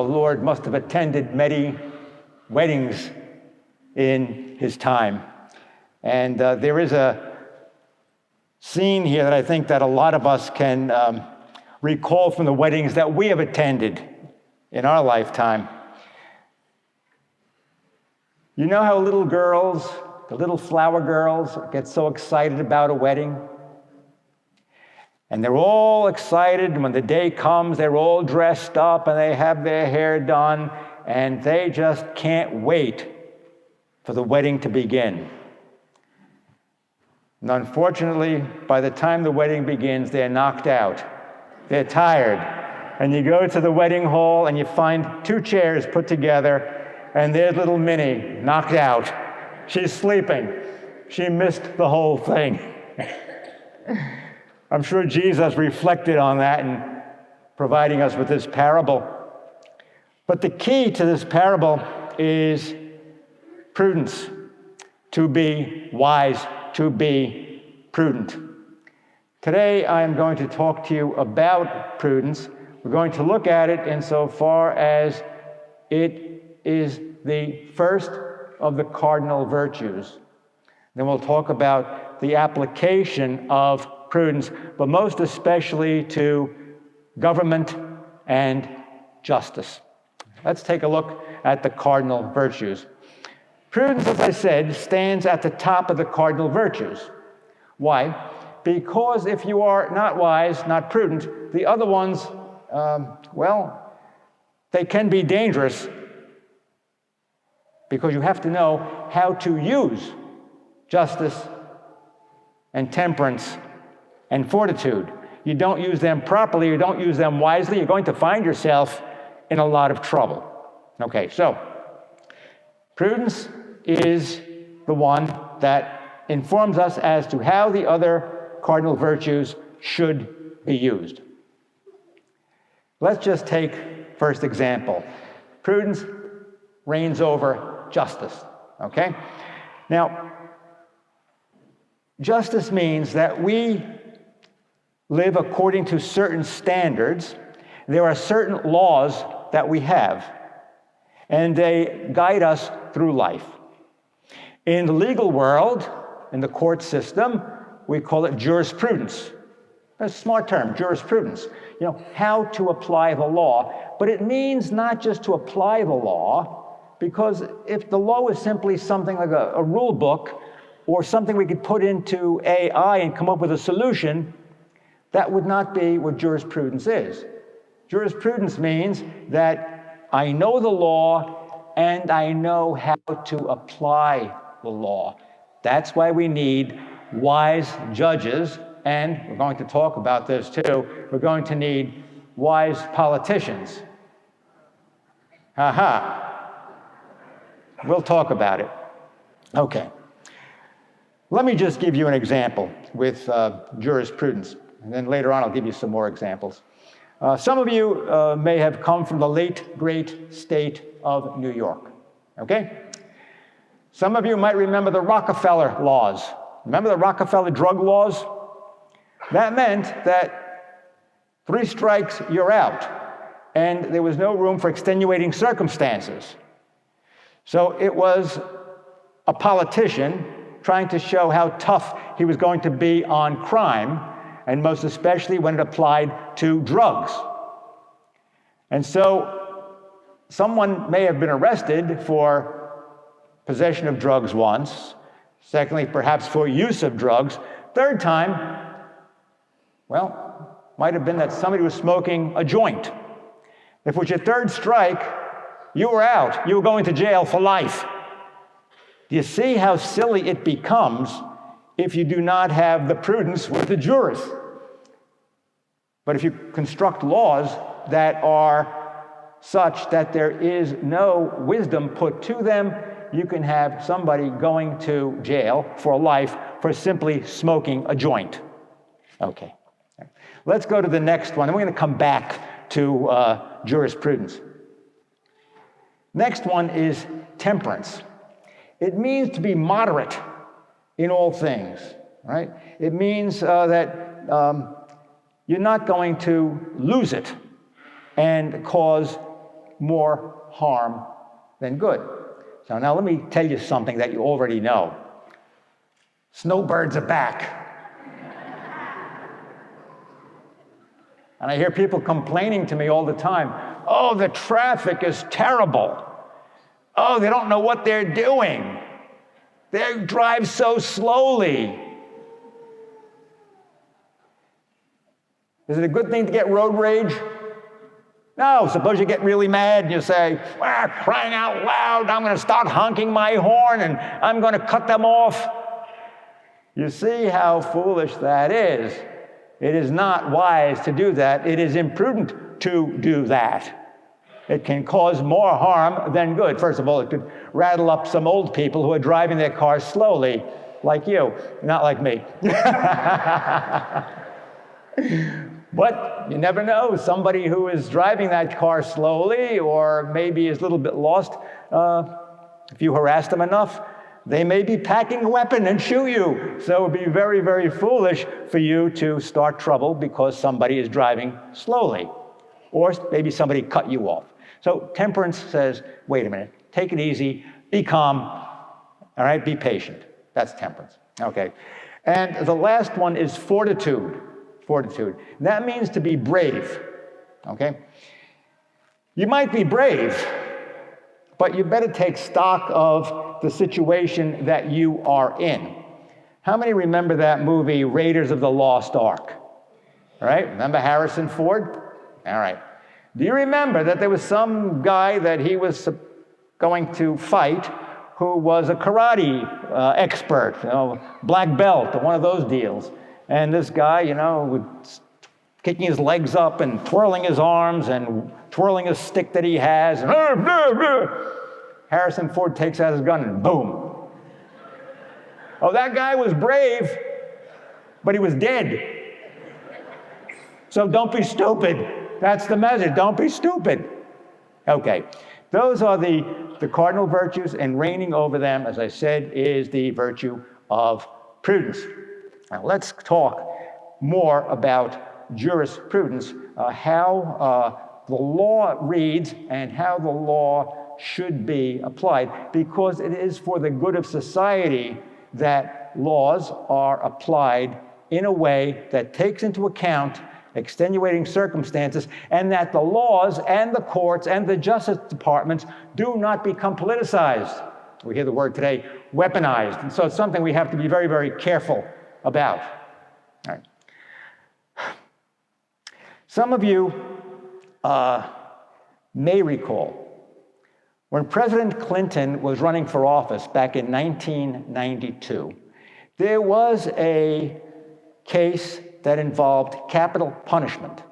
Lord must have attended many weddings in his time. And there is a scene here that I think that a lot of us can recall from the weddings that we have attended in our lifetime. You know how little girls, the little flower girls, get so excited about a wedding? And they're all excited, and when the day comes, they're all dressed up and they have their hair done, and they just can't wait for the wedding to begin. And unfortunately, by the time the wedding begins, they're knocked out. They're tired. And you go to the wedding hall and you find 2 chairs put together, and there's little Minnie, knocked out. She's sleeping. She missed the whole thing. I'm sure Jesus reflected on that in providing us with this parable. But the key to this parable is prudence, to be wise, to be prudent. Today, I am going to talk to you about prudence. We're going to look at it insofar as it is the first of the cardinal virtues. Then we'll talk about the application of prudence, but most especially to government and justice. Let's take a look at the cardinal virtues. Prudence, as I said, stands at the top of the cardinal virtues. Why? Because if you are not wise, not prudent, the other ones, they can be dangerous, because you have to know how to use justice and temperance and fortitude. You don't use them properly, you don't use them wisely, you're going to find yourself in a lot of trouble. Okay, so prudence is the one that informs us as to how the other cardinal virtues should be used. Let's just take first example. Prudence reigns over justice, okay? Now, justice means that we live according to certain standards. There are certain laws that we have, and they guide us through life. In the legal world, in the court system, we call it jurisprudence. That's a smart term, jurisprudence. You know, how to apply the law. But it means not just to apply the law, because if the law is simply something like a rule book or something we could put into AI and come up with a solution, that would not be what jurisprudence is. Jurisprudence means that I know the law and I know how to apply the law. That's why we need wise judges, and we're going to talk about this too. We're going to need wise politicians. Ha-ha. We'll talk about it. Okay. Let me just give you an example with jurisprudence, and then later on I'll give you some more examples. Some of you may have come from the late, great state of New York, okay? Some of you might remember the Rockefeller laws. Remember the Rockefeller drug laws? That meant that 3 strikes, you're out, and there was no room for extenuating circumstances. So it was a politician trying to show how tough he was going to be on crime, and most especially when it applied to drugs. And so someone may have been arrested for possession of drugs once, secondly, perhaps for use of drugs. Third time, might have been that somebody was smoking a joint. If it was your 3rd strike, you were out. You were going to jail for life. Do you see how silly it becomes if you do not have the prudence with the jurists? But if you construct laws that are such that there is no wisdom put to them, you can have somebody going to jail for life for simply smoking a joint. Okay. Let's go to the next one, and we're going to come back to jurisprudence. Next one is temperance. It means to be moderate in all things, right? It means that you're not going to lose it and cause more harm than good. So now let me tell you something that you already know. Snowbirds are back. And I hear people complaining to me all the time, oh, the traffic is terrible. Oh, they don't know what they're doing. They drive so slowly. Is it a good thing to get road rage? No. Suppose you get really mad and you say, crying out loud, I'm going to start honking my horn and I'm going to cut them off. You see how foolish that is. It is not wise to do that. It is imprudent to do that. It can cause more harm than good. First of all, it could rattle up some old people who are driving their cars slowly, like you, not like me. But you never know. Somebody who is driving that car slowly or maybe is a little bit lost, if you harass them enough, they may be packing a weapon and shoot you. So it would be very, very foolish for you to start trouble because somebody is driving slowly. Or maybe somebody cut you off. So temperance says, wait a minute, take it easy, be calm, all right, be patient. That's temperance, okay. And the last one is fortitude. Fortitude. That means to be brave, okay? You might be brave, but you better take stock of the situation that you are in. How many remember that movie, Raiders of the Lost Ark? All right, remember Harrison Ford? All right. Do you remember that there was some guy that he was going to fight who was a karate expert, black belt, one of those deals. And this guy, was kicking his legs up and twirling his arms and twirling his stick that he has. And Harrison Ford takes out his gun and boom. Oh, that guy was brave, but he was dead. So don't be stupid. That's the message. Don't be stupid. Okay. Those are the cardinal virtues, and reigning over them, as I said, is the virtue of prudence. Now, let's talk more about jurisprudence, how the law reads and how the law should be applied, because it is for the good of society that laws are applied in a way that takes into account extenuating circumstances, and that the laws and the courts and the justice departments do not become politicized. We hear the word today, weaponized. And so it's something we have to be very, very careful about. All right. Some of you may recall when President Clinton was running for office back in 1992, there was a case that involved capital punishment.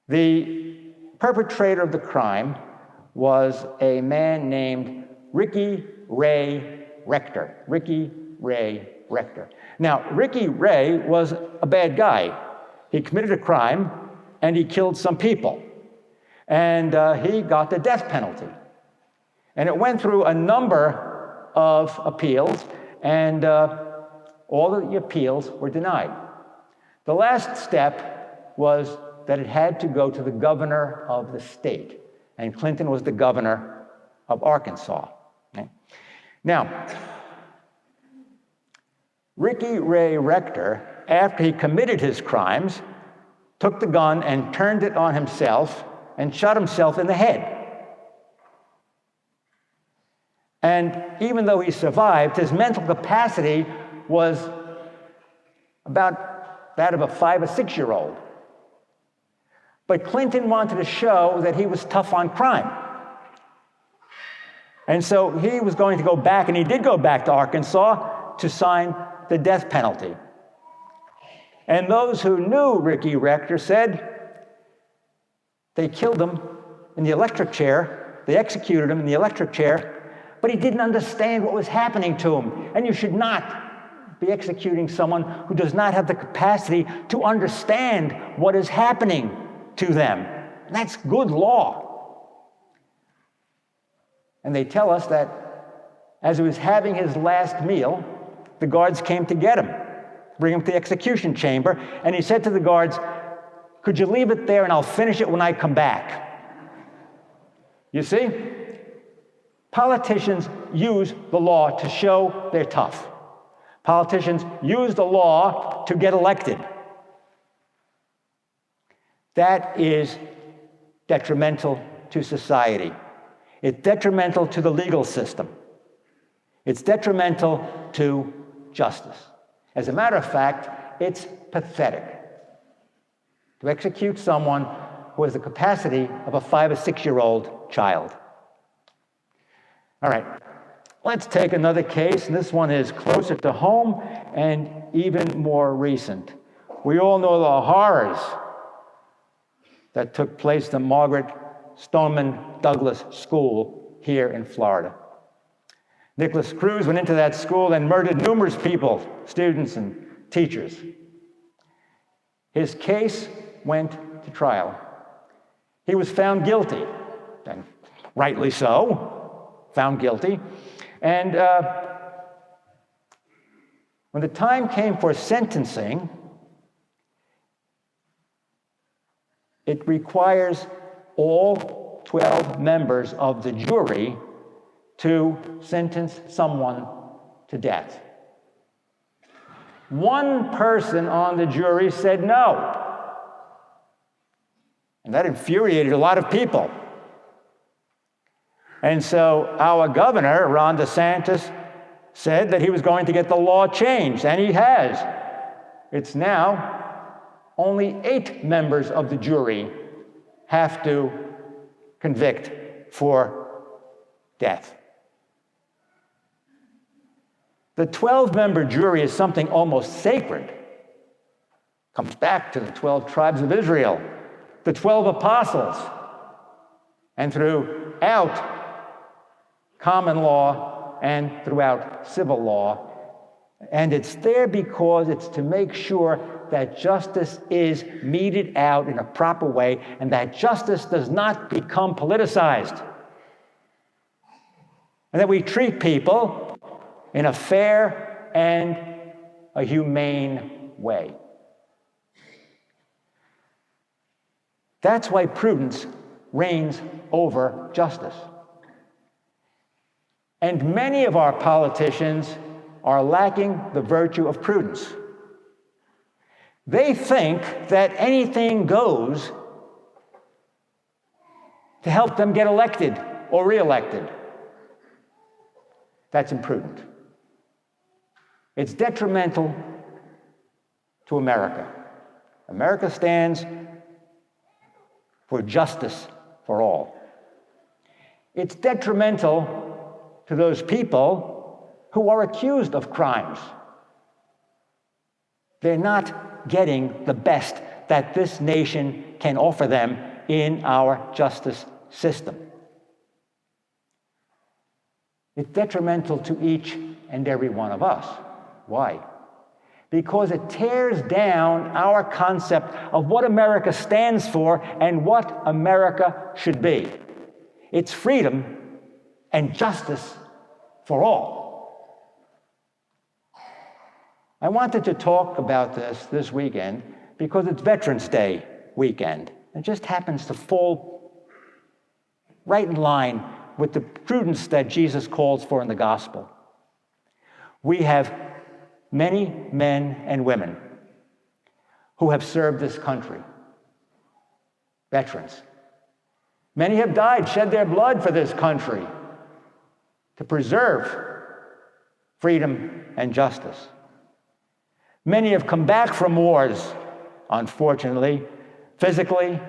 The perpetrator of the crime was a man named Ricky Ray Rector. Ricky Ray Rector. Now, Ricky Ray was a bad guy. He committed a crime and he killed some people. And he got the death penalty. And it went through a number of appeals, and all of the appeals were denied. The last step was that it had to go to the governor of the state, and Clinton was the governor of Arkansas. Okay? Now, Ricky Ray Rector, after he committed his crimes, took the gun and turned it on himself and shot himself in the head. And even though he survived, his mental capacity was about that of a 5 or 6-year-old. But Clinton wanted to show that he was tough on crime. And so he was going to go back, and he did go back to Arkansas to sign the death penalty. And those who knew Ricky Rector said they killed him in the electric chair, they executed him in the electric chair, but he didn't understand what was happening to him. And you should not be executing someone who does not have the capacity to understand what is happening to them. And that's good law. And they tell us that as he was having his last meal, the guards came to get him, bring him to the execution chamber, and he said to the guards, "Could you leave it there and I'll finish it when I come back?" You see, politicians use the law to show they're tough. Politicians use the law to get elected. That is detrimental to society. It's detrimental to the legal system. It's detrimental to justice. As a matter of fact, it's pathetic to execute someone who has the capacity of a 5 or 6-year-old child. All right, let's take another case, and this one is closer to home and even more recent. We all know the horrors that took place at the Margaret Stoneman Douglas School here in Florida. Nicholas Cruz went into that school and murdered numerous people, students and teachers. His case went to trial. He was found guilty, and rightly so, found guilty. And when the time came for sentencing, it requires all 12 members of the jury to sentence someone to death. One person on the jury said no. And that infuriated a lot of people. And so our governor, Ron DeSantis, said that he was going to get the law changed, and he has. It's now only 8 members of the jury have to convict for death. The 12-member jury is something almost sacred. Comes back to the 12 tribes of Israel, the 12 apostles, and throughout common law and throughout civil law. And it's there because it's to make sure that justice is meted out in a proper way and that justice does not become politicized. And that we treat people in a fair and a humane way. That's why prudence reigns over justice. And many of our politicians are lacking the virtue of prudence. They think that anything goes to help them get elected or reelected. That's imprudent. It's detrimental to America. America stands for justice for all. It's detrimental to those people who are accused of crimes. They're not getting the best that this nation can offer them in our justice system. It's detrimental to each and every one of us. Why? Because it tears down our concept of what America stands for and what America should be. It's freedom and justice for all. I wanted to talk about this weekend because it's Veterans Day weekend. It just happens to fall right in line with the prudence that Jesus calls for in the gospel. We have many men and women who have served this country, veterans. Many have died, shed their blood for this country to preserve freedom and justice. Many have come back from wars, unfortunately, physically,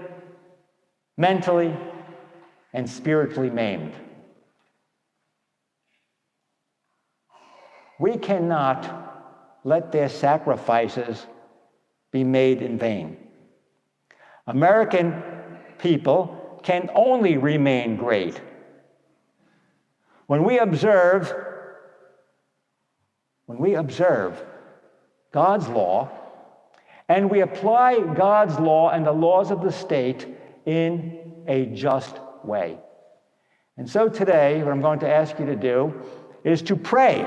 mentally, and spiritually maimed. We cannot let their sacrifices be made in vain. American people can only remain great when we observe God's law and we apply God's law and the laws of the state in a just way. And so today, what I'm going to ask you to do is to pray.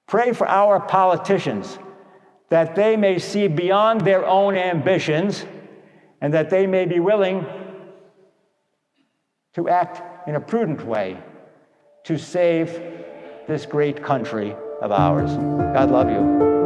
Pray for our politicians that they may see beyond their own ambitions and that they may be willing to act in a prudent way to save this great country of ours. God love you.